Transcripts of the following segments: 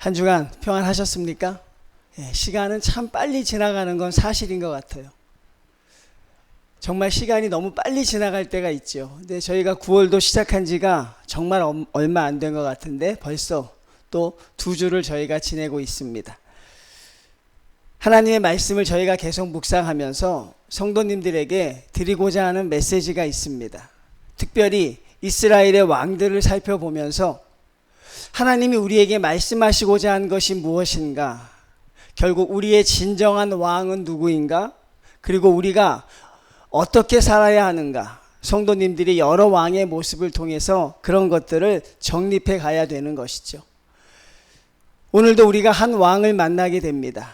한 주간 평안하셨습니까? 시간은 참 빨리 지나가는 건 사실인 것 같아요. 정말 시간이 너무 빨리 지나갈 때가 있죠. 근데 저희가 9월도 시작한 지가 정말 얼마 안 된 것 같은데 벌써 또 2주를 저희가 지내고 있습니다. 하나님의 말씀을 저희가 계속 묵상하면서 성도님들에게 드리고자 하는 메시지가 있습니다. 특별히 이스라엘의 왕들을 살펴보면서 하나님이 우리에게 말씀하시고자 한 것이 무엇인가? 결국 우리의 진정한 왕은 누구인가? 그리고 우리가 어떻게 살아야 하는가? 성도님들이 여러 왕의 모습을 통해서 그런 것들을 정립해 가야 되는 것이죠. 오늘도 우리가 한 왕을 만나게 됩니다.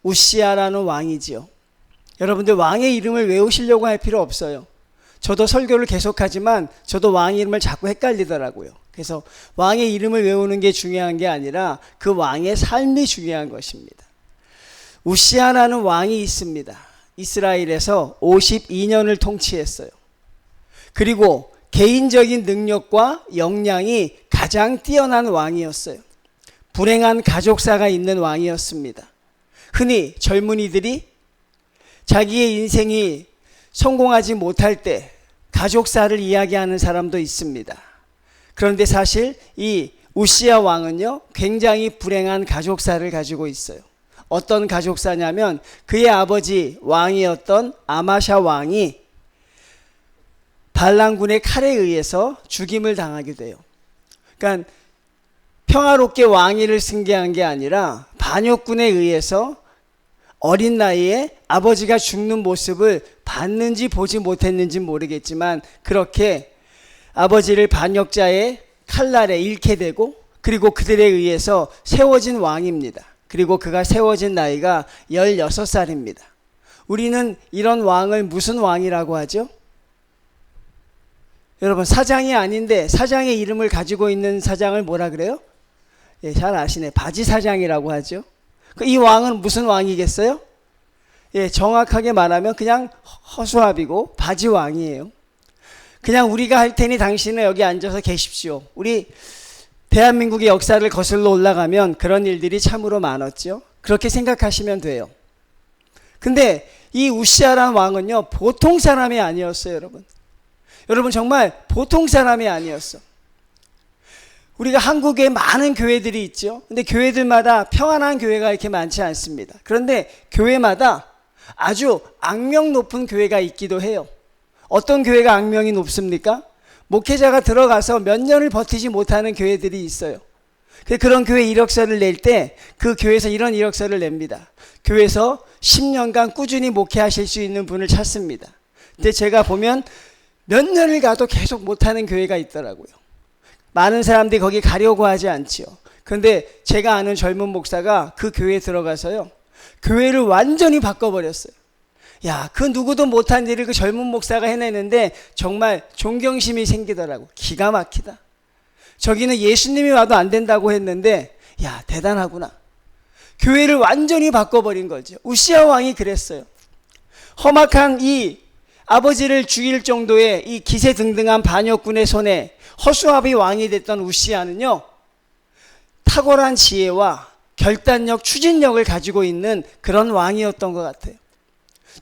우시야라는 왕이지요. 여러분들 왕의 이름을 외우시려고 할 필요 없어요. 저도 설교를 계속하지만 저도 왕 이름을 자꾸 헷갈리더라고요. 그래서 왕의 이름을 외우는 게 중요한 게 아니라 그 왕의 삶이 중요한 것입니다. 우시야라는 왕이 있습니다. 이스라엘에서 52년을 통치했어요. 그리고 개인적인 능력과 역량이 가장 뛰어난 왕이었어요. 불행한 가족사가 있는 왕이었습니다. 흔히 젊은이들이 자기의 인생이 성공하지 못할 때 가족사를 이야기하는 사람도 있습니다. 그런데 사실 이 우시야 왕은요, 굉장히 불행한 가족사를 가지고 있어요. 어떤 가족사냐면 그의 아버지 왕이었던 아마샤 왕이 반란군의 칼에 의해서 죽임을 당하게 돼요. 그러니까 평화롭게 왕위를 승계한 게 아니라 반역군에 의해서 어린 나이에 아버지가 죽는 모습을 봤는지 보지 못했는지 모르겠지만 그렇게 아버지를 반역자의 칼날에 잃게 되고 그리고 그들에 의해서 세워진 왕입니다. 그리고 그가 세워진 나이가 16살입니다. 우리는 이런 왕을 무슨 왕이라고 하죠? 여러분, 사장이 아닌데 사장의 이름을 가지고 있는 사장을 뭐라 그래요? 예, 잘 아시네. 바지사장이라고 하죠. 이 왕은 무슨 왕이겠어요? 예, 정확하게 말하면 그냥 허수아비고 바지왕이에요. 그냥 우리가 할 테니 당신은 여기 앉아서 계십시오. 우리 대한민국의 역사를 거슬러 올라가면 그런 일들이 참으로 많았죠. 그렇게 생각하시면 돼요. 근데 이 우시야라는 왕은요, 보통 사람이 아니었어요, 여러분. 여러분, 정말 보통 사람이 아니었어. 우리가 한국에 많은 교회들이 있죠. 근데 교회들마다 평안한 교회가 이렇게 많지 않습니다. 그런데 교회마다 아주 악명 높은 교회가 있기도 해요. 어떤 교회가 악명이 높습니까? 목회자가 들어가서 몇 년을 버티지 못하는 교회들이 있어요. 그런 교회 이력서를 낼 때 그 교회에서 이런 이력서를 냅니다. 교회에서 10년간 꾸준히 목회하실 수 있는 분을 찾습니다. 근데 제가 보면 몇 년을 가도 계속 못하는 교회가 있더라고요. 많은 사람들이 거기 가려고 하지 않지요. 그런데 제가 아는 젊은 목사가 그 교회에 들어가서요, 교회를 완전히 바꿔버렸어요. 야, 그 누구도 못한 일을 그 젊은 목사가 해내는데 정말 존경심이 생기더라고. 기가 막히다. 저기는 예수님이 와도 안 된다고 했는데, 야, 대단하구나. 교회를 완전히 바꿔버린 거죠. 우시야 왕이 그랬어요. 험악한 이 아버지를 죽일 정도의 이 기세등등한 반역군의 손에 허수아비 왕이 됐던 우시야는요, 탁월한 지혜와 결단력, 추진력을 가지고 있는 그런 왕이었던 것 같아요.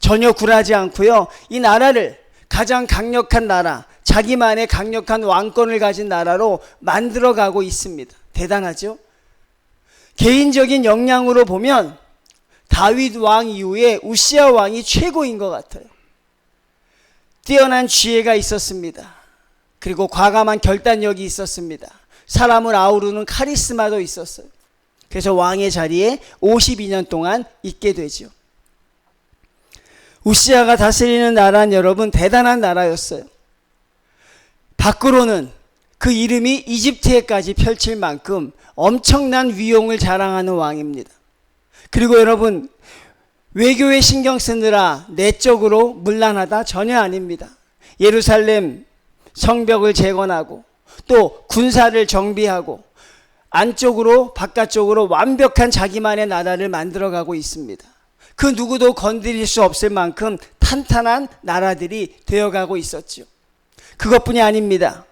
전혀 굴하지 않고요, 이 나라를 가장 강력한 나라, 자기만의 강력한 왕권을 가진 나라로 만들어가고 있습니다. 대단하죠? 개인적인 역량으로 보면 다윗 왕 이후에 우시야 왕이 최고인 것 같아요. 뛰어난 지혜가 있었습니다. 그리고 과감한 결단력이 있었습니다. 사람을 아우르는 카리스마도 있었어요. 그래서 왕의 자리에 52년 동안 있게 되죠. 우시야가 다스리는 나라는 여러분 대단한 나라였어요. 밖으로는 그 이름이 이집트에까지 펼칠 만큼 엄청난 위용을 자랑하는 왕입니다. 그리고 여러분, 외교에 신경 쓰느라 내적으로 문란하다? 전혀 아닙니다. 예루살렘 성벽을 재건하고 또 군사를 정비하고 안쪽으로 바깥쪽으로 완벽한 자기만의 나라를 만들어가고 있습니다. 그 누구도 건드릴 수 없을 만큼 탄탄한 나라들이 되어가고 있었죠. 그것뿐이 아닙니다.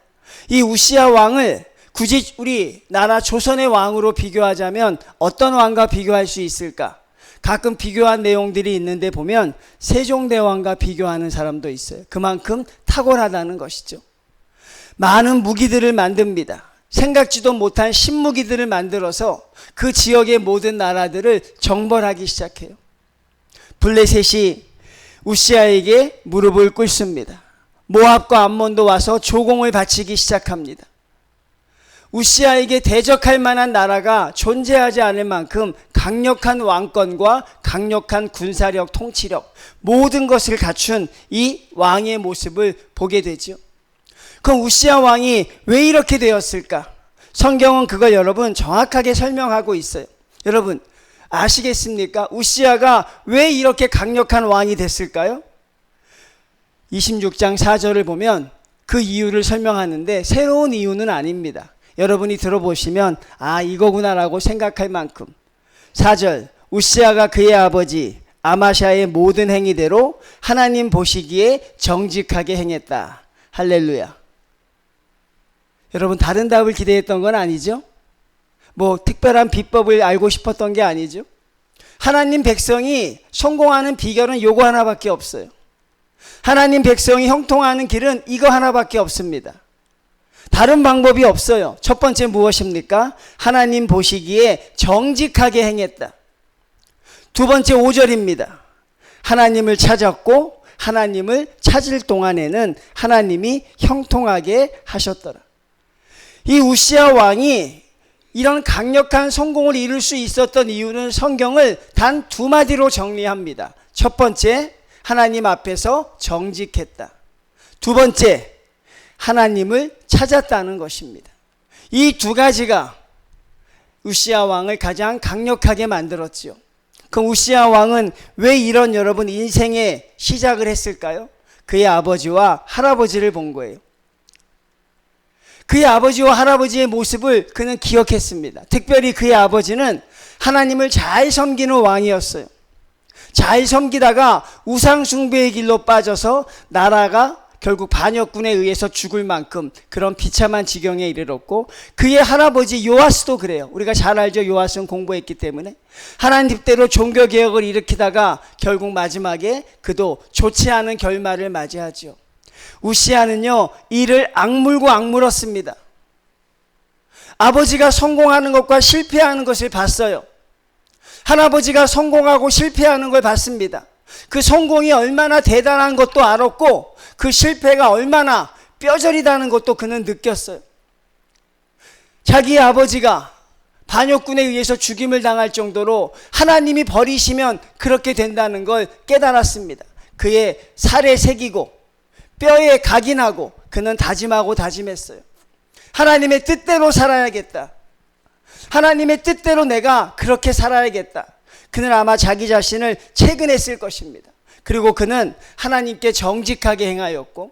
이 우시야 왕을 굳이 우리 나라 조선의 왕으로 비교하자면 어떤 왕과 비교할 수 있을까? 가끔 비교한 내용들이 있는데 보면 세종대왕과 비교하는 사람도 있어요. 그만큼 탁월하다는 것이죠. 많은 무기들을 만듭니다. 생각지도 못한 신무기들을 만들어서 그 지역의 모든 나라들을 정벌하기 시작해요. 블레셋이 우시아에게 무릎을 꿇습니다. 모압과 암몬도 와서 조공을 바치기 시작합니다. 우시아에게 대적할 만한 나라가 존재하지 않을 만큼 강력한 왕권과 강력한 군사력, 통치력, 모든 것을 갖춘 이 왕의 모습을 보게 되죠. 그럼 우시아 왕이 왜 이렇게 되었을까? 성경은 그걸 여러분 정확하게 설명하고 있어요. 여러분 아시겠습니까? 우시아가 왜 이렇게 강력한 왕이 됐을까요? 26장 4절을 보면 그 이유를 설명하는데 새로운 이유는 아닙니다. 여러분이 들어보시면 아 이거구나라고 생각할 만큼 4절 우시아가 그의 아버지 아마샤의 모든 행위대로 하나님 보시기에 정직하게 행했다. 할렐루야. 여러분 다른 답을 기대했던 건 아니죠? 뭐 특별한 비법을 알고 싶었던 게 아니죠? 하나님 백성이 성공하는 비결은 요거 하나밖에 없어요. 하나님 백성이 형통하는 길은 이거 하나밖에 없습니다. 다른 방법이 없어요. 첫 번째 무엇입니까? 하나님 보시기에 정직하게 행했다. 두 번째 5절입니다. 하나님을 찾았고 하나님을 찾을 동안에는 하나님이 형통하게 하셨더라. 이 우시아 왕이 이런 강력한 성공을 이룰 수 있었던 이유는 성경을 단 두 마디로 정리합니다. 첫 번째, 하나님 앞에서 정직했다. 두 번째, 하나님을 찾았다는 것입니다. 이 두 가지가 우시아 왕을 가장 강력하게 만들었지요. 그럼 우시아 왕은 왜 이런 여러분 인생의 시작을 했을까요? 그의 아버지와 할아버지를 본 거예요. 그의 아버지와 할아버지의 모습을 그는 기억했습니다. 특별히 그의 아버지는 하나님을 잘 섬기는 왕이었어요. 잘 섬기다가 우상숭배의 길로 빠져서 나라가 결국 반역군에 의해서 죽을 만큼 그런 비참한 지경에 이르렀고 그의 할아버지 요아스도 그래요. 우리가 잘 알죠. 요아스는 공부했기 때문에 하나님 뜻대로 종교개혁을 일으키다가 결국 마지막에 그도 좋지 않은 결말을 맞이하죠. 우시아는요 이를 악물고 악물었습니다. 아버지가 성공하는 것과 실패하는 것을 봤어요. 할아버지가 성공하고 실패하는 걸 봤습니다. 그 성공이 얼마나 대단한 것도 알았고 그 실패가 얼마나 뼈저리다는 것도 그는 느꼈어요. 자기 아버지가 반역군에 의해서 죽임을 당할 정도로 하나님이 버리시면 그렇게 된다는 걸 깨달았습니다. 그의 살에 새기고 뼈에 각인하고 그는 다짐하고 다짐했어요. 하나님의 뜻대로 살아야겠다. 하나님의 뜻대로 내가 그렇게 살아야겠다. 그는 아마 자기 자신을 채근했을 것입니다. 그리고 그는 하나님께 정직하게 행하였고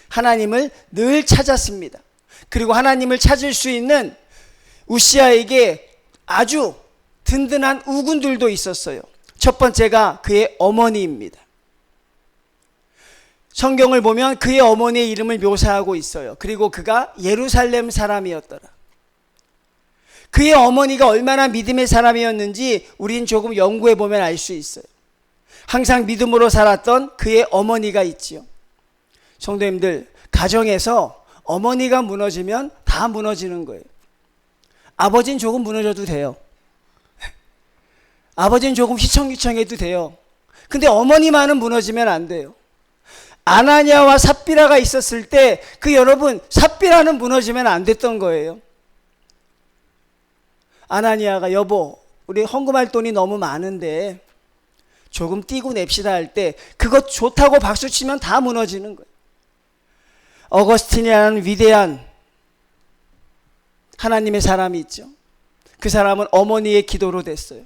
하나님을 늘 찾았습니다. 그리고 하나님을 찾을 수 있는 우시아에게 아주 든든한 우군들도 있었어요. 첫 번째가 그의 어머니입니다. 성경을 보면 그의 어머니의 이름을 묘사하고 있어요. 그리고 그가 예루살렘 사람이었더라. 그의 어머니가 얼마나 믿음의 사람이었는지 우린 조금 연구해 보면 알 수 있어요. 항상 믿음으로 살았던 그의 어머니가 있지요. 성도님들, 가정에서 어머니가 무너지면 다 무너지는 거예요. 아버지는 조금 무너져도 돼요. 아버지는 조금 휘청휘청해도 돼요. 근데 어머니만은 무너지면 안 돼요. 아나니아와 삽비라가 있었을 때 그 여러분 삽비라는 무너지면 안 됐던 거예요. 아나니아가 여보 우리 헌금할 돈이 너무 많은데 조금 띄고 냅시다 할 때 그것 좋다고 박수치면 다 무너지는 거예요. 어거스틴이라는 위대한 하나님의 사람이 있죠. 그 사람은 어머니의 기도로 됐어요.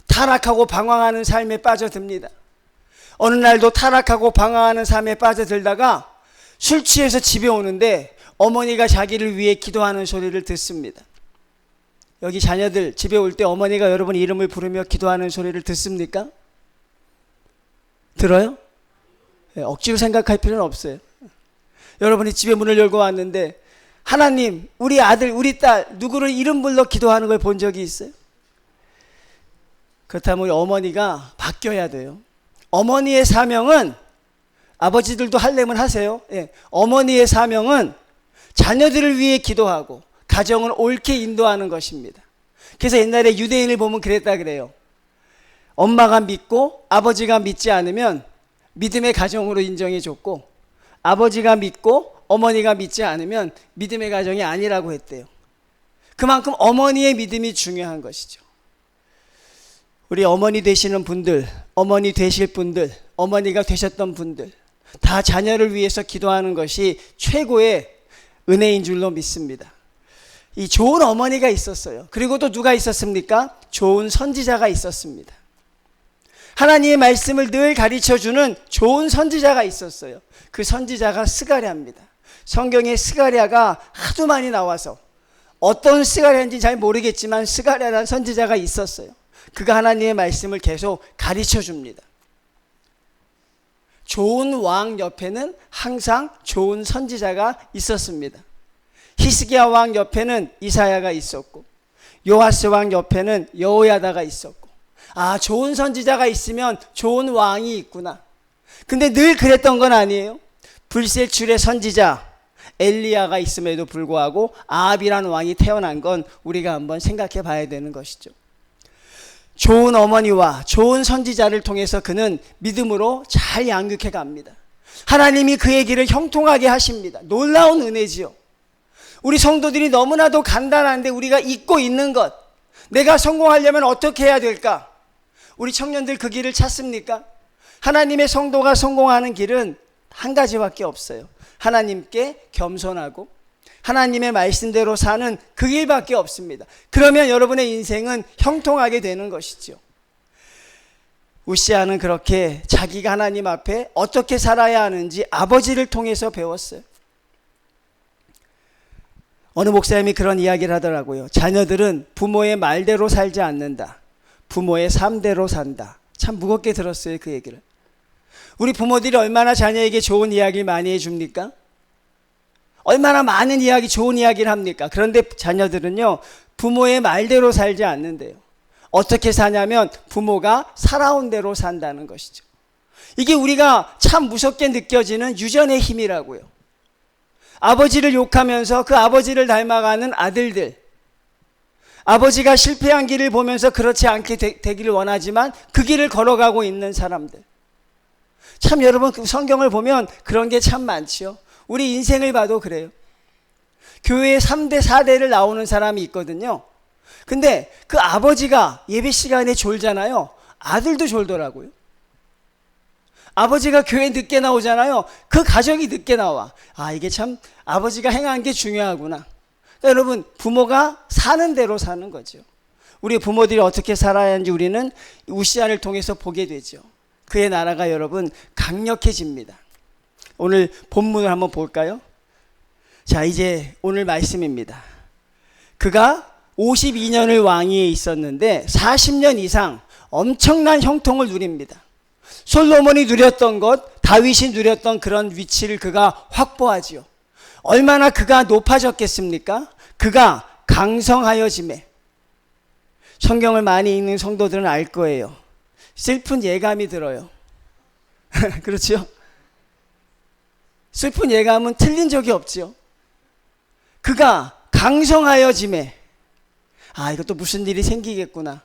타락하고 방황하는 삶에 빠져듭니다. 어느 날도 타락하고 방황하는 삶에 빠져들다가 술 취해서 집에 오는데 어머니가 자기를 위해 기도하는 소리를 듣습니다. 여기 자녀들 집에 올 때 어머니가 여러분 이름을 부르며 기도하는 소리를 듣습니까? 들어요? 네, 억지로 생각할 필요는 없어요. 여러분이 집에 문을 열고 왔는데 하나님, 우리 아들, 우리 딸 누구를 이름 불러 기도하는 걸 본 적이 있어요? 그렇다면 우리 어머니가 바뀌어야 돼요. 어머니의 사명은, 아버지들도 하려면 하세요. 예. 어머니의 사명은 자녀들을 위해 기도하고 가정을 옳게 인도하는 것입니다. 그래서 옛날에 유대인을 보면 그랬다 그래요. 엄마가 믿고 아버지가 믿지 않으면 믿음의 가정으로 인정해 줬고, 아버지가 믿고 어머니가 믿지 않으면 믿음의 가정이 아니라고 했대요. 그만큼 어머니의 믿음이 중요한 것이죠. 우리 어머니 되시는 분들, 어머니 되실 분들, 어머니가 되셨던 분들 다 자녀를 위해서 기도하는 것이 최고의 은혜인 줄로 믿습니다. 이 좋은 어머니가 있었어요. 그리고 또 누가 있었습니까? 좋은 선지자가 있었습니다. 하나님의 말씀을 늘 가르쳐주는 좋은 선지자가 있었어요. 그 선지자가 스가랴입니다. 성경에 스가랴가 하도 많이 나와서 어떤 스가랴인지 잘 모르겠지만 스가랴라는 선지자가 있었어요. 그가 하나님의 말씀을 계속 가르쳐줍니다. 좋은 왕 옆에는 항상 좋은 선지자가 있었습니다. 히스기야 왕 옆에는 이사야가 있었고, 요아스 왕 옆에는 여호야다가 있었고, 아, 좋은 선지자가 있으면 좋은 왕이 있구나. 근데 늘 그랬던 건 아니에요. 불세출의 선지자 엘리야가 있음에도 불구하고 아합이라는 왕이 태어난 건 우리가 한번 생각해 봐야 되는 것이죠. 좋은 어머니와 좋은 선지자를 통해서 그는 믿음으로 잘 양육해 갑니다. 하나님이 그의 길을 형통하게 하십니다. 놀라운 은혜지요. 우리 성도들이 너무나도 간단한데 우리가 잊고 있는 것, 내가 성공하려면 어떻게 해야 될까? 우리 청년들 그 길을 찾습니까? 하나님의 성도가 성공하는 길은 한 가지밖에 없어요. 하나님께 겸손하고 하나님의 말씀대로 사는 그 길밖에 없습니다. 그러면 여러분의 인생은 형통하게 되는 것이죠. 우시아는 그렇게 자기가 하나님 앞에 어떻게 살아야 하는지 아버지를 통해서 배웠어요. 어느 목사님이 그런 이야기를 하더라고요. 자녀들은 부모의 말대로 살지 않는다. 부모의 삶대로 산다. 참 무겁게 들었어요, 그 얘기를. 우리 부모들이 얼마나 자녀에게 좋은 이야기를 많이 해줍니까? 얼마나 많은 이야기, 좋은 이야기를 합니까? 그런데 자녀들은요, 부모의 말대로 살지 않는데요. 어떻게 사냐면 부모가 살아온 대로 산다는 것이죠. 이게 우리가 참 무섭게 느껴지는 유전의 힘이라고요. 아버지를 욕하면서 그 아버지를 닮아가는 아들들, 아버지가 실패한 길을 보면서 그렇지 않게 되기를 원하지만 그 길을 걸어가고 있는 사람들. 참 여러분, 그 성경을 보면 그런 게 참 많지요. 우리 인생을 봐도 그래요. 교회에 3대 4대를 나오는 사람이 있거든요. 근데 그 아버지가 예배 시간에 졸잖아요. 아들도 졸더라고요. 아버지가 교회 늦게 나오잖아요. 그 가정이 늦게 나와. 아, 이게 참 아버지가 행한 게 중요하구나. 그러니까 여러분, 부모가 사는 대로 사는 거죠. 우리 부모들이 어떻게 살아야 하는지 우리는 우시아를 통해서 보게 되죠. 그의 나라가 여러분 강력해집니다. 오늘 본문을 한번 볼까요? 자, 이제 오늘 말씀입니다. 그가 52년을 왕위에 있었는데 40년 이상 엄청난 형통을 누립니다. 솔로몬이 누렸던 것, 다윗이 누렸던 그런 위치를 그가 확보하지요. 얼마나 그가 높아졌겠습니까? 그가 강성하여짐에. 성경을 많이 읽는 성도들은 알 거예요. 슬픈 예감이 들어요. 그렇죠? 슬픈 예감은 틀린 적이 없죠. 그가 강성하여짐에, 아, 이것도 무슨 일이 생기겠구나.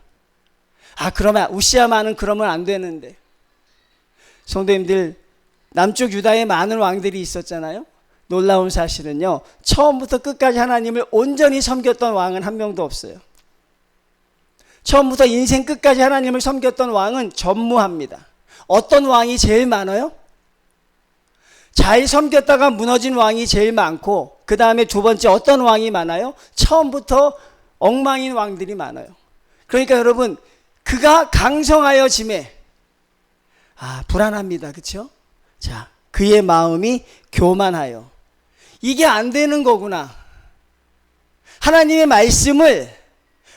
아, 그러면 우시아만은 그러면 안 되는데. 성도님들, 남쪽 유다에 많은 왕들이 있었잖아요. 놀라운 사실은요, 처음부터 끝까지 하나님을 온전히 섬겼던 왕은 한 명도 없어요. 처음부터 인생 끝까지 하나님을 섬겼던 왕은 전무합니다. 어떤 왕이 제일 많아요? 잘 섬겼다가 무너진 왕이 제일 많고, 그 다음에 두 번째 어떤 왕이 많아요? 처음부터 엉망인 왕들이 많아요. 그러니까 여러분, 그가 강성하여짐에, 아, 불안합니다. 그렇죠? 자, 그의 마음이 교만하여. 이게 안 되는 거구나. 하나님의 말씀을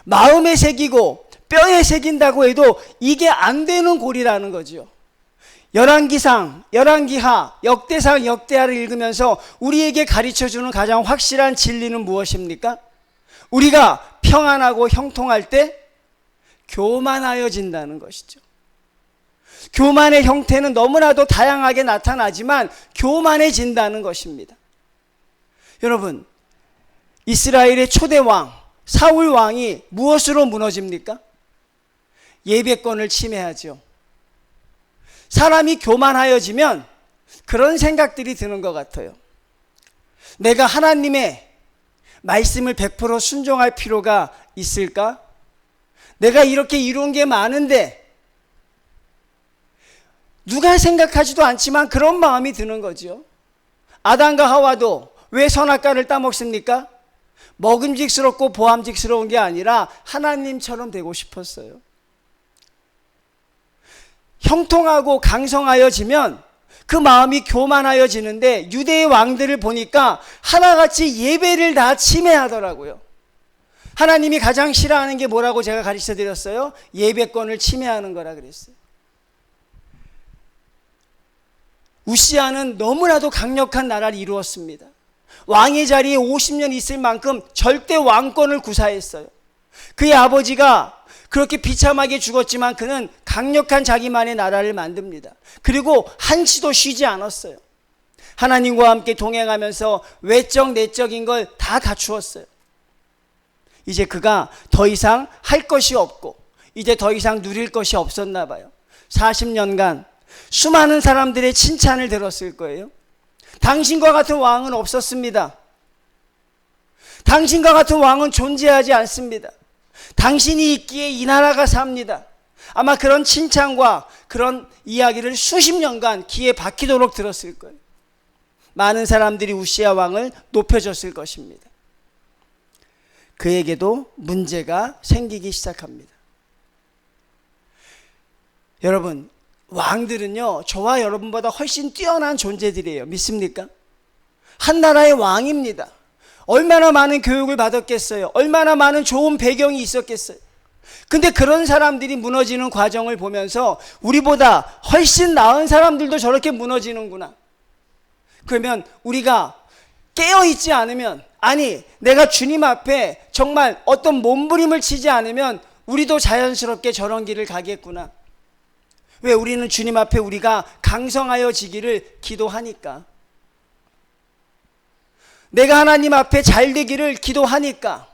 마음에 새기고 뼈에 새긴다고 해도 이게 안 되는 골이라는 거죠. 열왕기하, 역대상, 역대하를 읽으면서 우리에게 가르쳐주는 가장 확실한 진리는 무엇입니까? 우리가 평안하고 형통할 때 교만하여진다는 것이죠. 교만의 형태는 너무나도 다양하게 나타나지만 교만해진다는 것입니다. 여러분, 이스라엘의 초대 왕 사울 왕이 무엇으로 무너집니까? 예배권을 침해하죠. 사람이 교만하여지면 그런 생각들이 드는 것 같아요. 내가 하나님의 말씀을 100% 순종할 필요가 있을까? 내가 이렇게 이룬 게 많은데, 누가 생각하지도 않지만 그런 마음이 드는 거죠. 아담과 하와도 왜 선악과를 따먹습니까? 먹음직스럽고 보암직스러운 게 아니라 하나님처럼 되고 싶었어요. 형통하고 강성하여지면 그 마음이 교만하여지는데, 유대의 왕들을 보니까 하나같이 예배를 다 침해하더라고요. 하나님이 가장 싫어하는 게 뭐라고 제가 가르쳐 드렸어요? 예배권을 침해하는 거라 그랬어요. 우시아는 너무나도 강력한 나라를 이루었습니다. 왕의 자리에 50년 있을 만큼 절대 왕권을 구사했어요. 그의 아버지가 그렇게 비참하게 죽었지만 그는 강력한 자기만의 나라를 만듭니다. 그리고 한치도 쉬지 않았어요. 하나님과 함께 동행하면서 외적 내적인 걸 다 갖추었어요. 이제 그가 더 이상 할 것이 없고 이제 더 이상 누릴 것이 없었나 봐요. 40년간 수많은 사람들의 칭찬을 들었을 거예요. 당신과 같은 왕은 없었습니다. 당신과 같은 왕은 존재하지 않습니다. 당신이 있기에 이 나라가 삽니다. 아마 그런 칭찬과 그런 이야기를 수십 년간 귀에 박히도록 들었을 거예요. 많은 사람들이 우시아 왕을 높여줬을 것입니다. 그에게도 문제가 생기기 시작합니다. 여러분, 왕들은요, 저와 여러분보다 훨씬 뛰어난 존재들이에요. 믿습니까? 한 나라의 왕입니다. 얼마나 많은 교육을 받았겠어요? 얼마나 많은 좋은 배경이 있었겠어요? 근데 그런 사람들이 무너지는 과정을 보면서 우리보다 훨씬 나은 사람들도 저렇게 무너지는구나. 그러면 우리가 깨어있지 않으면, 아니 내가 주님 앞에 정말 어떤 몸부림을 치지 않으면 우리도 자연스럽게 저런 길을 가겠구나. 왜? 우리는 주님 앞에 우리가 강성하여지기를 기도하니까. 내가 하나님 앞에 잘 되기를 기도하니까.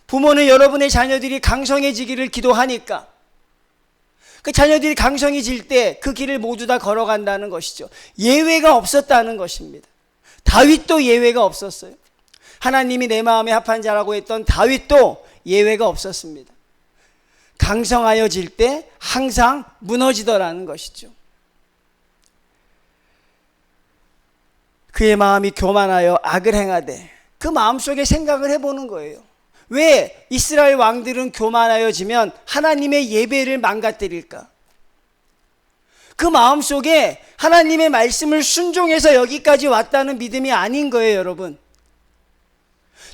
부모는 여러분의 자녀들이 강성해지기를 기도하니까. 그 자녀들이 강성해질 때 그 길을 모두 다 걸어간다는 것이죠. 예외가 없었다는 것입니다. 다윗도 예외가 없었어요. 하나님이 내 마음에 합한 자라고 했던 다윗도 예외가 없었습니다. 강성하여질 때 항상 무너지더라는 것이죠. 그의 마음이 교만하여 악을 행하되, 그 마음속에 생각을 해보는 거예요. 왜 이스라엘 왕들은 교만하여지면 하나님의 예배를 망가뜨릴까? 그 마음속에 하나님의 말씀을 순종해서 여기까지 왔다는 믿음이 아닌 거예요, 여러분.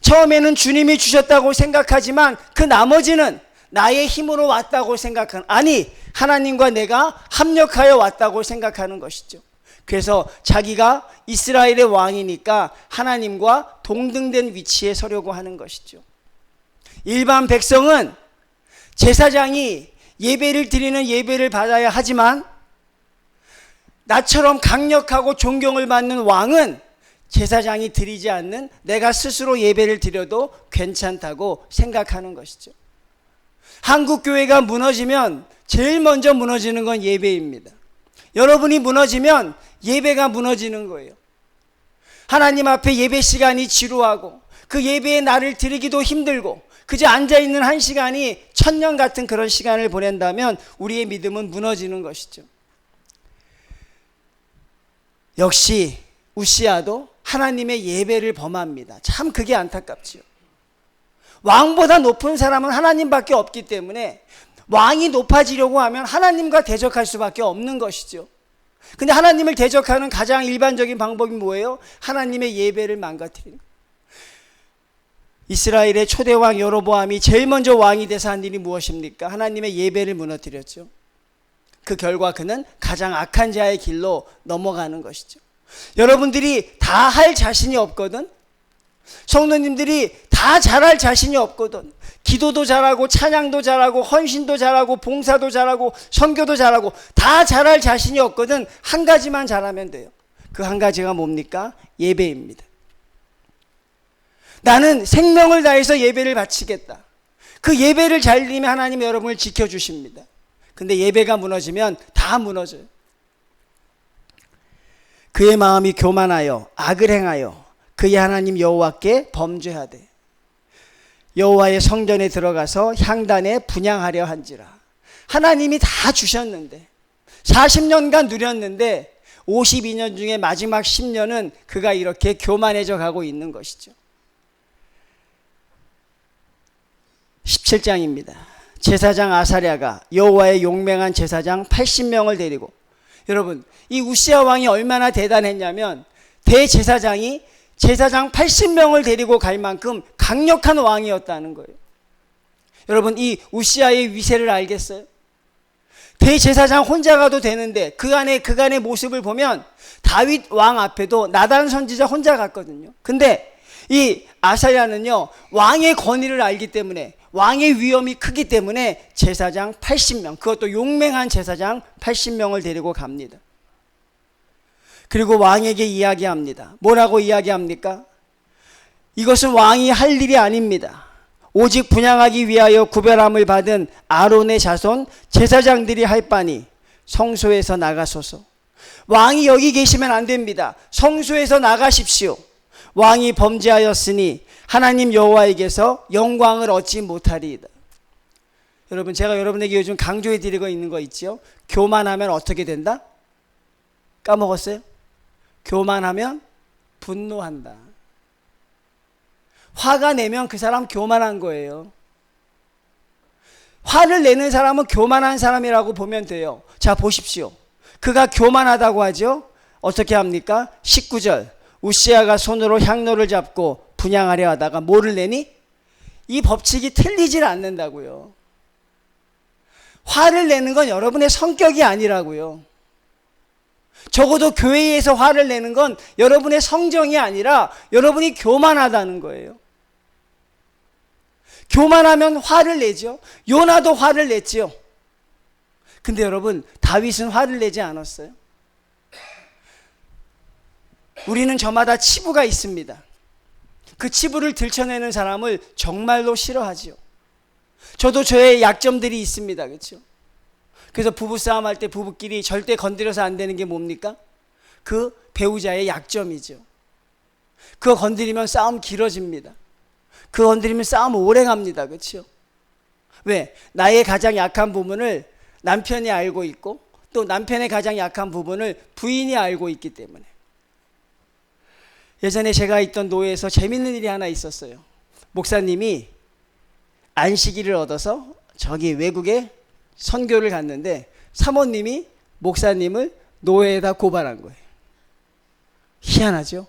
처음에는 주님이 주셨다고 생각하지만 그 나머지는 나의 힘으로 왔다고 생각하는, 아니 하나님과 내가 합력하여 왔다고 생각하는 것이죠. 그래서 자기가 이스라엘의 왕이니까 하나님과 동등된 위치에 서려고 하는 것이죠. 일반 백성은 제사장이 예배를 드리는 예배를 받아야 하지만, 나처럼 강력하고 존경을 받는 왕은 제사장이 드리지 않는 내가 스스로 예배를 드려도 괜찮다고 생각하는 것이죠. 한국 교회가 무너지면 제일 먼저 무너지는 건 예배입니다. 여러분이 무너지면 예배가 무너지는 거예요. 하나님 앞에 예배 시간이 지루하고 그 예배에 나를 드리기도 힘들고 그저 앉아있는 한 시간이 천년 같은 그런 시간을 보낸다면 우리의 믿음은 무너지는 것이죠. 역시 우시아도 하나님의 예배를 범합니다. 참 그게 안타깝지요. 왕보다 높은 사람은 하나님밖에 없기 때문에 왕이 높아지려고 하면 하나님과 대적할 수밖에 없는 것이죠. 근데 하나님을 대적하는 가장 일반적인 방법이 뭐예요? 하나님의 예배를 망가뜨리는 거예요. 이스라엘의 초대왕 여로보암이 제일 먼저 왕이 돼서 한 일이 무엇입니까? 하나님의 예배를 무너뜨렸죠. 그 결과 그는 가장 악한 자의 길로 넘어가는 것이죠. 여러분들이 다 할 자신이 없거든. 성도님들이 다 잘할 자신이 없거든. 기도도 잘하고 찬양도 잘하고 헌신도 잘하고 봉사도 잘하고 선교도 잘하고 다 잘할 자신이 없거든. 한 가지만 잘하면 돼요. 그 한 가지가 뭡니까? 예배입니다. 나는 생명을 다해서 예배를 바치겠다. 그 예배를 잘 드리면 하나님 여러분을 지켜주십니다. 근데 예배가 무너지면 다 무너져요. 그의 마음이 교만하여 악을 행하여 그의 하나님 여호와께 범죄하되 여호와의 성전에 들어가서 향단에 분향하려 한지라. 하나님이 다 주셨는데 40년간 누렸는데 52년 중에 마지막 10년은 그가 이렇게 교만해져 가고 있는 것이죠. 17장입니다. 제사장 아사랴가 여호와의 용맹한 제사장 80명을 데리고, 여러분 이 우시야 왕이 얼마나 대단했냐면 대제사장이 제사장 80명을 데리고 갈 만큼 강력한 왕이었다는 거예요. 여러분 이 우시야의 위세를 알겠어요? 대제사장 혼자 가도 되는데 그간의 모습을 보면 다윗 왕 앞에도 나단 선지자 혼자 갔거든요. 근데 이 아사랴는요 왕의 권위를 알기 때문에, 왕의 위엄이 크기 때문에 제사장 80명, 그것도 용맹한 제사장 80명을 데리고 갑니다. 그리고 왕에게 이야기합니다. 뭐라고 이야기합니까? 이것은 왕이 할 일이 아닙니다. 오직 분향하기 위하여 구별함을 받은 아론의 자손 제사장들이 할 바니 성소에서 나가소서. 왕이 여기 계시면 안 됩니다. 성소에서 나가십시오. 왕이 범죄하였으니 하나님 여호와에게서 영광을 얻지 못하리이다. 여러분 제가 여러분에게 요즘 강조해 드리고 있는 거 있죠? 교만하면 어떻게 된다? 까먹었어요? 교만하면 분노한다. 화가 내면 그 사람 교만한 거예요. 화를 내는 사람은 교만한 사람이라고 보면 돼요. 자 보십시오. 그가 교만하다고 하죠. 어떻게 합니까? 19절 우시야가 손으로 향로를 잡고 분향하려 하다가 뭐를 내니? 이 법칙이 틀리질 않는다고요. 화를 내는 건 여러분의 성격이 아니라고요. 적어도 교회에서 화를 내는 건 여러분의 성정이 아니라 여러분이 교만하다는 거예요. 교만하면 화를 내죠. 요나도 화를 냈죠. 근데 여러분 다윗은 화를 내지 않았어요. 우리는 저마다 치부가 있습니다. 그 치부를 들춰내는 사람을 정말로 싫어하죠. 저도 저의 약점들이 있습니다. 그렇죠? 그래서 부부싸움 할 때 부부끼리 절대 건드려서 안 되는 게 뭡니까? 그 배우자의 약점이죠. 그거 건드리면 싸움 길어집니다. 그거 건드리면 싸움 오래 갑니다. 그렇죠? 왜? 나의 가장 약한 부분을 남편이 알고 있고 또 남편의 가장 약한 부분을 부인이 알고 있기 때문에. 예전에 제가 있던 노예에서 재밌는 일이 하나 있었어요. 목사님이 안식일을 얻어서 저기 외국에 선교를 갔는데 사모님이 목사님을 노예에다 고발한 거예요. 희한하죠?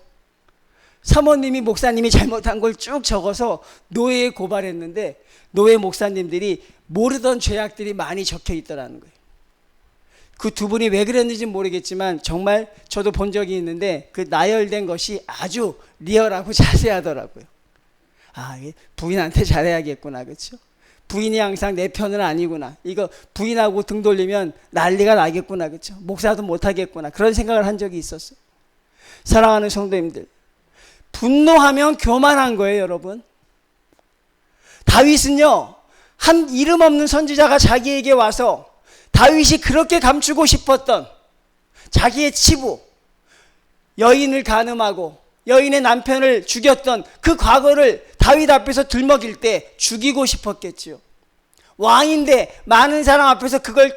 사모님이 목사님이 잘못한 걸 쭉 적어서 노예에 고발했는데 노예 목사님들이 모르던 죄악들이 많이 적혀 있더라는 거예요. 그 두 분이 왜 그랬는지 모르겠지만 정말 저도 본 적이 있는데 그 나열된 것이 아주 리얼하고 자세하더라고요. 아, 부인한테 잘해야겠구나. 그렇죠? 부인이 항상 내 편은 아니구나. 이거 부인하고 등 돌리면 난리가 나겠구나. 그렇죠? 목사도 못하겠구나. 그런 생각을 한 적이 있었어요. 사랑하는 성도님들, 분노하면 교만한 거예요. 여러분, 다윗은요 한 이름 없는 선지자가 자기에게 와서 다윗이 그렇게 감추고 싶었던 자기의 치부, 여인을 간음하고 여인의 남편을 죽였던 그 과거를 다윗 앞에서 들먹일 때 죽이고 싶었겠지요. 왕인데 많은 사람 앞에서 그걸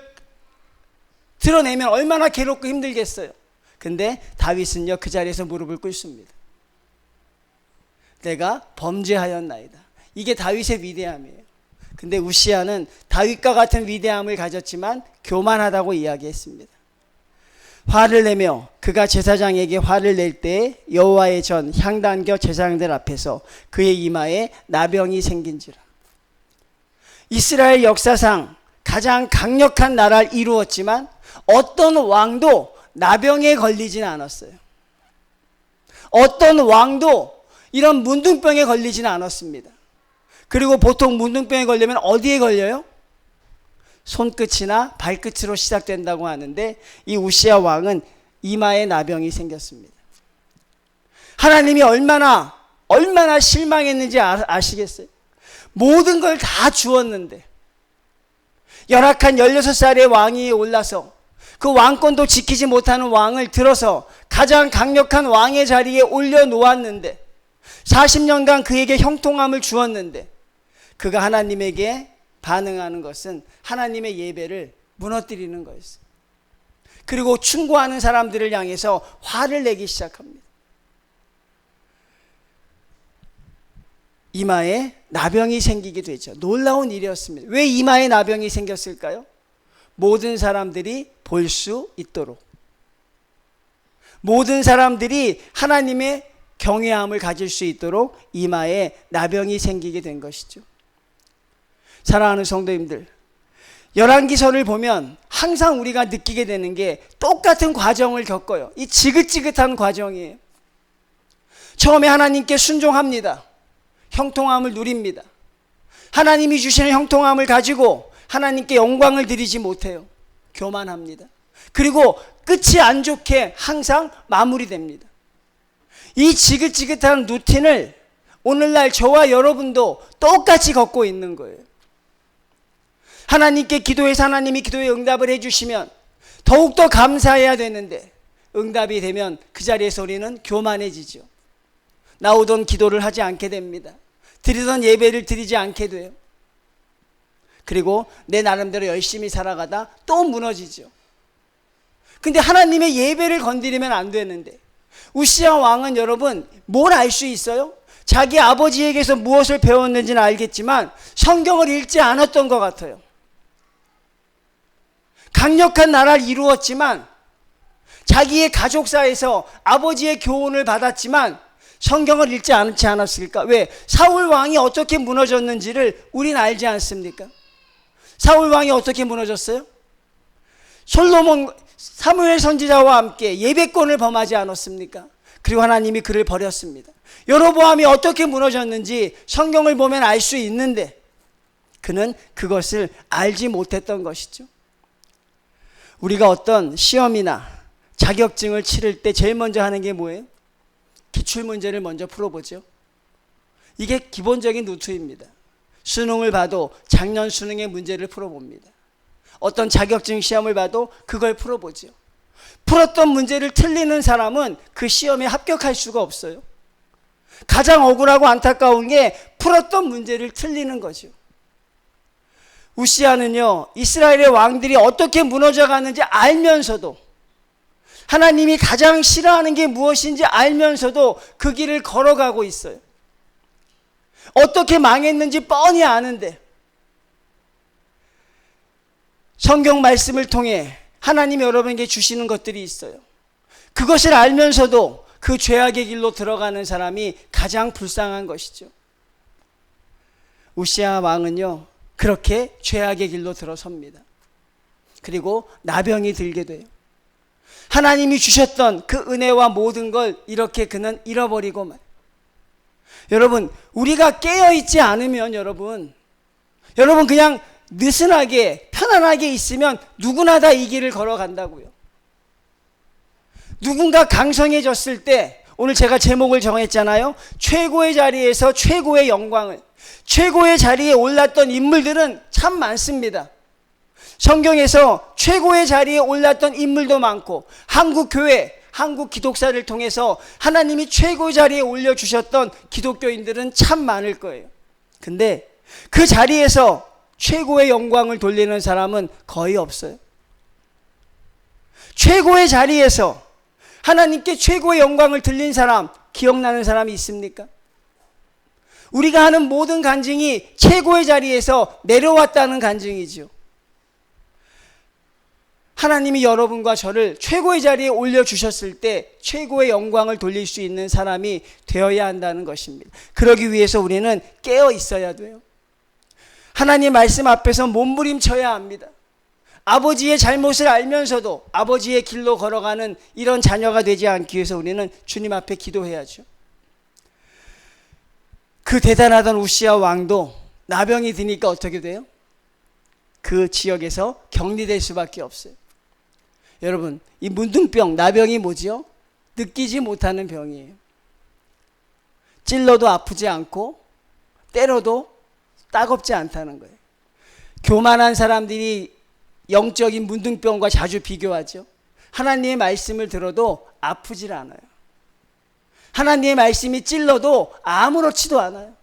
드러내면 얼마나 괴롭고 힘들겠어요. 근데 다윗은요 그 자리에서 무릎을 꿇습니다. 내가 범죄하였나이다. 이게 다윗의 위대함이에요. 근데 우시야는 다윗과 같은 위대함을 가졌지만 교만하다고 이야기했습니다. 화를 내며 그가 제사장에게 화를 낼 때 여호와의 전 향단겨 제사장들 앞에서 그의 이마에 나병이 생긴지라. 이스라엘 역사상 가장 강력한 나라를 이루었지만 어떤 왕도 나병에 걸리지는 않았어요. 어떤 왕도 이런 문둥병에 걸리지는 않았습니다. 그리고 보통 문둥병에 걸리면 어디에 걸려요? 손끝이나 발끝으로 시작된다고 하는데 이 우시야 왕은 이마에 나병이 생겼습니다. 하나님이 얼마나 실망했는지 아시겠어요? 모든 걸 다 주었는데 열악한 16살의 왕이 올라서 그 왕권도 지키지 못하는 왕을 들어서 가장 강력한 왕의 자리에 올려놓았는데 40년간 그에게 형통함을 주었는데 그가 하나님에게 반응하는 것은 하나님의 예배를 무너뜨리는 거였어요. 그리고 충고하는 사람들을 향해서 화를 내기 시작합니다. 이마에 나병이 생기게 되죠. 놀라운 일이었습니다. 왜 이마에 나병이 생겼을까요? 모든 사람들이 볼 수 있도록, 모든 사람들이 하나님의 경외함을 가질 수 있도록 이마에 나병이 생기게 된 것이죠. 사랑하는 성도님들, 열왕기서를 보면 항상 우리가 느끼게 되는 게 똑같은 과정을 겪어요. 이 지긋지긋한 과정이에요. 처음에 하나님께 순종합니다. 형통함을 누립니다. 하나님이 주시는 형통함을 가지고 하나님께 영광을 드리지 못해요. 교만합니다. 그리고 끝이 안 좋게 항상 마무리됩니다. 이 지긋지긋한 루틴을 오늘날 저와 여러분도 똑같이 겪고 있는 거예요. 하나님께 기도해서 하나님이 기도에 응답을 해주시면 더욱더 감사해야 되는데 응답이 되면 그 자리에서 우리는 교만해지죠. 나오던 기도를 하지 않게 됩니다. 드리던 예배를 드리지 않게 돼요. 그리고 내 나름대로 열심히 살아가다 또 무너지죠. 근데 하나님의 예배를 건드리면 안 되는데 우시야 왕은 여러분 뭘 알 수 있어요? 자기 아버지에게서 무엇을 배웠는지는 알겠지만 성경을 읽지 않았던 것 같아요. 강력한 나라를 이루었지만 자기의 가족사에서 아버지의 교훈을 받았지만 성경을 읽지 않았을까? 왜? 사울 왕이 어떻게 무너졌는지를 우리는 알지 않습니까? 사울 왕이 어떻게 무너졌어요? 사무엘 선지자와 함께 예배권을 범하지 않았습니까? 그리고 하나님이 그를 버렸습니다. 여로보암이 어떻게 무너졌는지 성경을 보면 알 수 있는데 그는 그것을 알지 못했던 것이죠. 우리가 어떤 시험이나 자격증을 치를 때 제일 먼저 하는 게 뭐예요? 기출문제를 먼저 풀어보죠. 이게 기본적인 루트입니다. 수능을 봐도 작년 수능의 문제를 풀어봅니다. 어떤 자격증 시험을 봐도 그걸 풀어보죠. 풀었던 문제를 틀리는 사람은 그 시험에 합격할 수가 없어요. 가장 억울하고 안타까운 게 풀었던 문제를 틀리는 거죠. 우시야는요, 이스라엘의 왕들이 어떻게 무너져가는지 알면서도 하나님이 가장 싫어하는 게 무엇인지 알면서도 그 길을 걸어가고 있어요. 어떻게 망했는지 뻔히 아는데 성경 말씀을 통해 하나님이 여러분에게 주시는 것들이 있어요. 그것을 알면서도 그 죄악의 길로 들어가는 사람이 가장 불쌍한 것이죠. 우시야 왕은요, 그렇게 죄악의 길로 들어섭니다. 그리고 나병이 들게 돼요. 하나님이 주셨던 그 은혜와 모든 걸 이렇게 그는 잃어버리고 말. 여러분, 우리가 깨어있지 않으면 여러분 그냥 느슨하게 편안하게 있으면 누구나 다 이 길을 걸어간다고요. 누군가 강성해졌을 때 오늘 제가 제목을 정했잖아요. 최고의 자리에서 최고의 영광을. 최고의 자리에 올랐던 인물들은 참 많습니다. 성경에서 최고의 자리에 올랐던 인물도 많고 한국 교회, 한국 기독사를 통해서 하나님이 최고의 자리에 올려주셨던 기독교인들은 참 많을 거예요. 근데 그 자리에서 최고의 영광을 돌리는 사람은 거의 없어요. 최고의 자리에서 하나님께 최고의 영광을 들린 사람, 기억나는 사람이 있습니까? 우리가 하는 모든 간증이 최고의 자리에서 내려왔다는 간증이죠. 하나님이 여러분과 저를 최고의 자리에 올려주셨을 때 최고의 영광을 돌릴 수 있는 사람이 되어야 한다는 것입니다. 그러기 위해서 우리는 깨어 있어야 돼요. 하나님 말씀 앞에서 몸부림쳐야 합니다. 아버지의 잘못을 알면서도 아버지의 길로 걸어가는 이런 자녀가 되지 않기 위해서 우리는 주님 앞에 기도해야죠. 그 대단하던 우시야 왕도 나병이 드니까 어떻게 돼요? 그 지역에서 격리될 수밖에 없어요. 여러분, 이 문둥병, 나병이 뭐지요? 느끼지 못하는 병이에요. 찔러도 아프지 않고 때려도 따갑지 않다는 거예요. 교만한 사람들이 영적인 문둥병과 자주 비교하죠. 하나님의 말씀을 들어도 아프질 않아요. 하나님의 말씀이 찔러도 아무렇지도 않아요.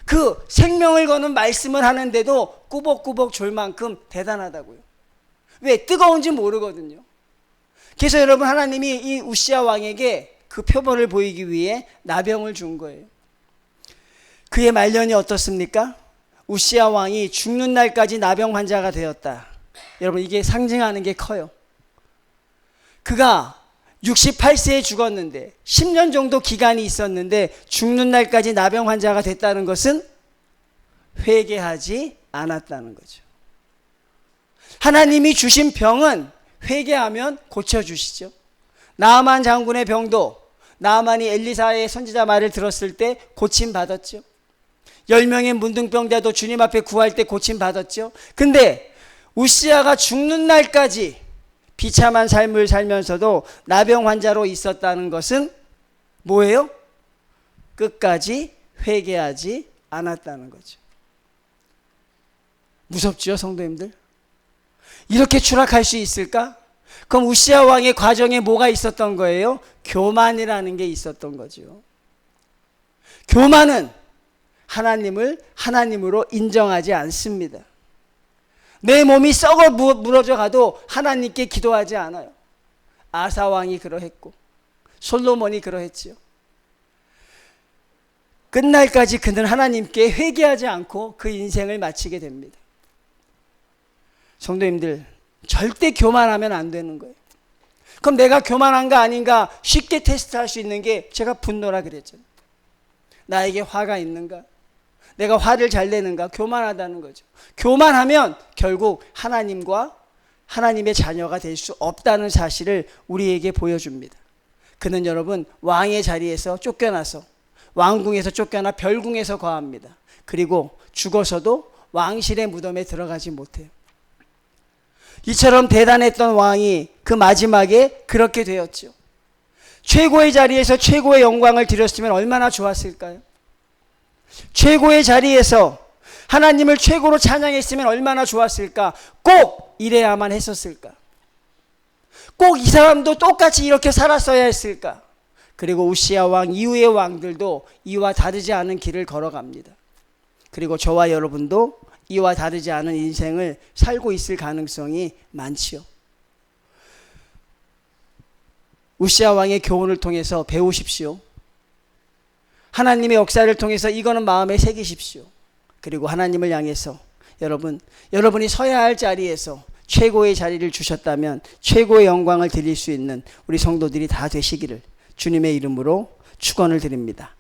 그 생명을 거는 말씀을 하는데도 꾸벅꾸벅 졸 만큼 대단하다고요. 왜? 뜨거운지 모르거든요. 그래서 여러분, 하나님이 이 우시야 왕에게 그 표본을 보이기 위해 나병을 준 거예요. 그의 말년이 어떻습니까? 우시야 왕이 죽는 날까지 나병 환자가 되었다. 여러분, 이게 상징하는 게 커요. 그가 68세에 죽었는데 10년 정도 기간이 있었는데 죽는 날까지 나병 환자가 됐다는 것은 회개하지 않았다는 거죠. 하나님이 주신 병은 회개하면 고쳐주시죠. 나아만 장군의 병도 나아만이 엘리사의 선지자 말을 들었을 때 고침받았죠. 10명의 문둥병자도 주님 앞에 구할 때 고침받았죠. 근데 우시야가 죽는 날까지 비참한 삶을 살면서도 나병 환자로 있었다는 것은 뭐예요? 끝까지 회개하지 않았다는 거죠. 무섭죠, 성도님들? 이렇게 추락할 수 있을까? 그럼 우시야 왕의 과정에 뭐가 있었던 거예요? 교만이라는 게 있었던 거죠. 교만은 하나님을 하나님으로 인정하지 않습니다. 내 몸이 썩어 무너져 가도 하나님께 기도하지 않아요. 아사 왕이 그러했고 솔로몬이 그러했지요. 끝날까지 그는 하나님께 회개하지 않고 그 인생을 마치게 됩니다. 성도님들, 절대 교만하면 안 되는 거예요. 그럼 내가 교만한가 아닌가 쉽게 테스트할 수 있는 게 제가 분노라 그랬잖아요. 나에게 화가 있는가? 내가 화를 잘 내는가? 교만하다는 거죠. 교만하면 결국 하나님과 하나님의 자녀가 될 수 없다는 사실을 우리에게 보여줍니다. 그는 여러분 왕의 자리에서 쫓겨나서 왕궁에서 쫓겨나 별궁에서 거합니다. 그리고 죽어서도 왕실의 무덤에 들어가지 못해요. 이처럼 대단했던 왕이 그 마지막에 그렇게 되었죠. 최고의 자리에서 최고의 영광을 드렸으면 얼마나 좋았을까요? 최고의 자리에서 하나님을 최고로 찬양했으면 얼마나 좋았을까? 꼭 이래야만 했었을까? 꼭 이 사람도 똑같이 이렇게 살았어야 했을까? 그리고 우시야 왕 이후의 왕들도 이와 다르지 않은 길을 걸어갑니다. 그리고 저와 여러분도 이와 다르지 않은 인생을 살고 있을 가능성이 많지요. 우시야 왕의 교훈을 통해서 배우십시오. 하나님의 역사를 통해서 이거는 마음에 새기십시오. 그리고 하나님을 향해서 여러분이 서야 할 자리에서 최고의 자리를 주셨다면 최고의 영광을 드릴 수 있는 우리 성도들이 다 되시기를 주님의 이름으로 축원을 드립니다.